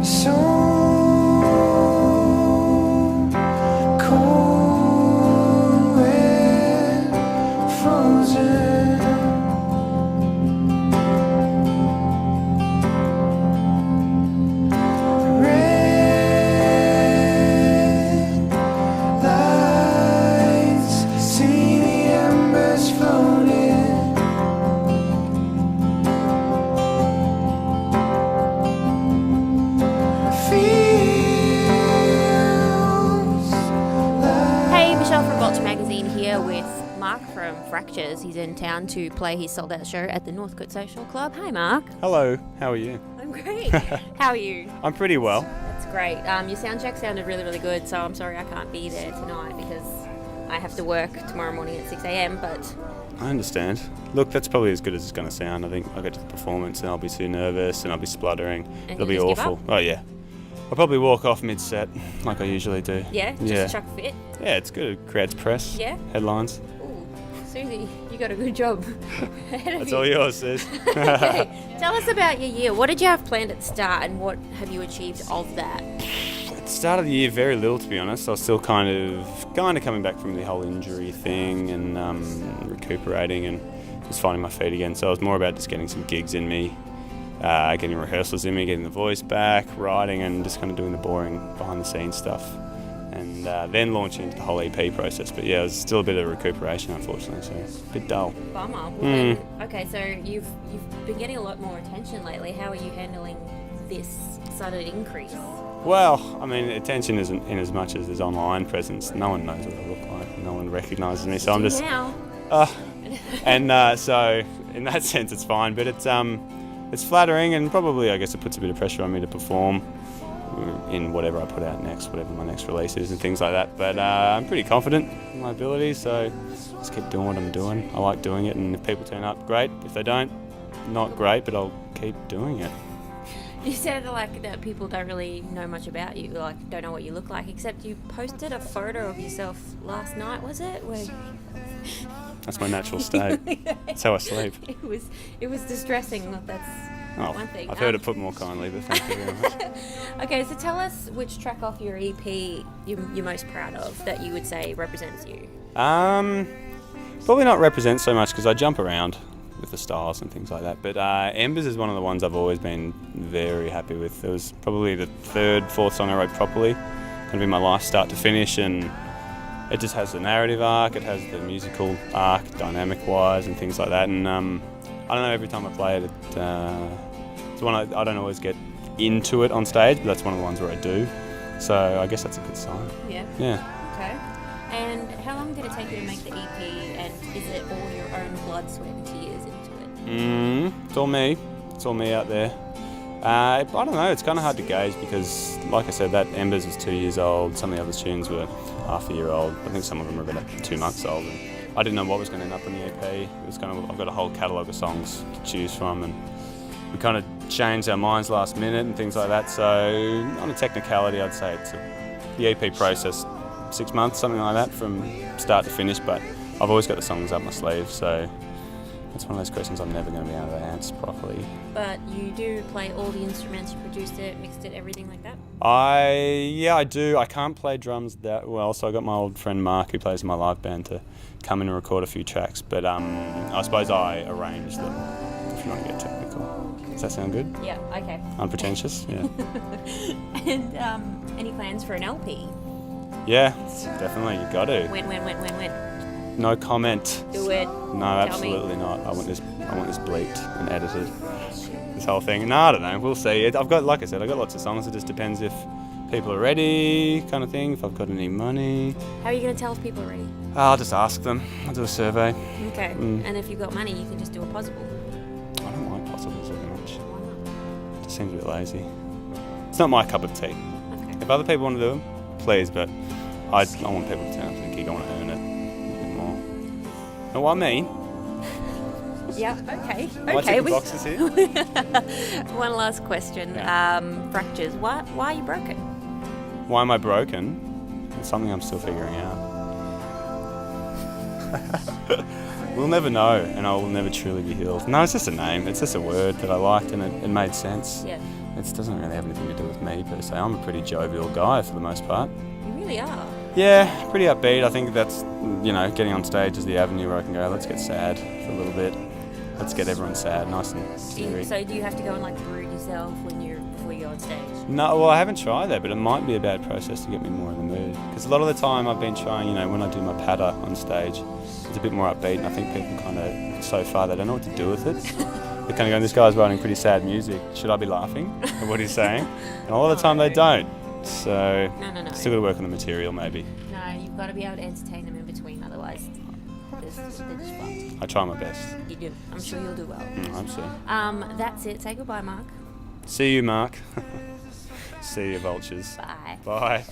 So cold and frozen. Red lights, see the embers floating. Hey, Michelle from Vulture magazine here with Mark from Fractures. He's in town to play his sold-out show at the Northcote Social Club. Hi, Mark. Hello, how are you? I'm great. How are you? I'm pretty well. That's great. Your sound check sounded really, really good, so I'm sorry I can't be there tonight because I have to work tomorrow morning at 6 a.m, but... I understand. Look, that's probably as good as it's going to sound. I think I'll get to the performance and I'll be too nervous and I'll be spluttering. And It'll be you'll just give awful. Oh, yeah. I'll probably walk off mid-set like I usually do. Yeah? Just chuck fit? Yeah, it's good. It creates press. Yeah? Headlines. Ooh, Susie, you got a good job. That's all yours, Sis. Okay. Tell us about your year. What did you have planned at the start and what have you achieved of that? At the start of the year, very little, to be honest. I was still kind of coming back from the whole injury thing and recuperating and just finding my feet again. So it was more about just getting some gigs in me, getting rehearsals in me, getting the voice back, writing, and just kind of doing the boring behind-the-scenes stuff. And then launching into the whole EP process. But yeah, it was still a bit of recuperation, unfortunately, so it's a bit dull. Bummer. Well, then, okay, so you've been getting a lot more attention lately. How are you handling this sudden increase? Well, I mean, attention isn't in as much as there's online presence. No one knows what I look like. No one recognises me, so I'm just... Now. So in that sense, it's fine. But it's flattering, and probably, I guess, it puts a bit of pressure on me to perform in whatever I put out next, whatever my next release is and things like that. But I'm pretty confident in my abilities, so just keep doing what I'm doing. I like doing it, and if people turn up, great. If they don't, not great, but I'll keep doing it. You said like that people don't really know much about you, like don't know what you look like, except you posted a photo of yourself last night, was it? Where... That's my natural state. That's how I sleep. It was distressing. That's one thing. I've heard it put more kindly, but thank you very much. Okay, so tell us which track off your EP you're most proud of that you would say represents you. Probably not represent so much because I jump around with the styles and things like that. But Embers is one of the ones I've always been very happy with. It was probably the fourth song I wrote properly. Going to be my life start to finish, and it just has the narrative arc, it has the musical arc, dynamic-wise, and things like that. And I don't know, every time I play it, it's one I don't always get into it on stage, but that's one of the ones where I do. So I guess that's a good sign. Yeah. Yeah. Okay. And how long did it take you to make the EP, and is it all your own blood, sweat and tears into it? It's all me. It's all me out there. I don't know, it's kind of hard to gauge because, like I said, that Embers was 2 years old, some of the other tunes were half a year old. I think some of them were about 2 months old. And I didn't know what was going to end up on the EP. It was I've got a whole catalogue of songs to choose from, and we kind of changed our minds last minute and things like that. So on a technicality, I'd say it's the EP process 6 months, something like that, from start to finish. But I've always got the songs up my sleeve, so it's one of those questions I'm never going to be able to answer properly. But you do play all the instruments, you produced it, mixed it, everything like that? I do. I can't play drums that well, so I got my old friend Mark, who plays in my live band, to come in and record a few tracks. But I suppose I arranged them, if you want to get technical. Does that sound good? Yeah, okay. Unpretentious? Yeah. And any plans for an LP? Yeah, definitely. You got to. When? No comment. Do it. No, absolutely not. I want this bleeped and edited. This whole thing. No, I don't know. We'll see. I've got lots of songs. It just depends if people are ready, kind of thing. If I've got any money. How are you going to tell if people are ready? I'll just ask them. I'll do a survey. Okay. And if you've got money, you can just do a possible. I don't like possibles very much. Why not? It just seems a bit lazy. It's not my cup of tea. Okay. If other people want to do them, please. But I want people to turn up to the gig. I want to earn it. Know what I mean? Yeah, okay. Am I ticking boxes here? One last question. Yeah. Fractures. Why are you broken? Why am I broken? It's something I'm still figuring out. We'll never know, and I will never truly be healed. No, it's just a name. It's just a word that I liked, and it made sense. Yeah. It doesn't really have anything to do with me per se. I'm a pretty jovial guy for the most part. You really are. Yeah, pretty upbeat. I think that's, getting on stage is the avenue where I can go, let's get sad for a little bit. Let's get everyone sad, nice and teary. So do you have to go and like brood yourself before you go on stage? No, well, I haven't tried that, but it might be a bad process to get me more in the mood. Because a lot of the time I've been trying, when I do my patter on stage, it's a bit more upbeat, and I think people kind of, so far, they don't know what to do with it. They're kind of going, this guy's writing pretty sad music. Should I be laughing at what he's saying? And a lot of the time they don't. So, No. still got to work on the material maybe. No, you've got to be able to entertain them in between, otherwise they're just fucked. I try my best. You do. I'm sure you'll do well. I hope so. That's it. Say goodbye, Mark. See you, Mark. See you, vultures. Bye. Bye.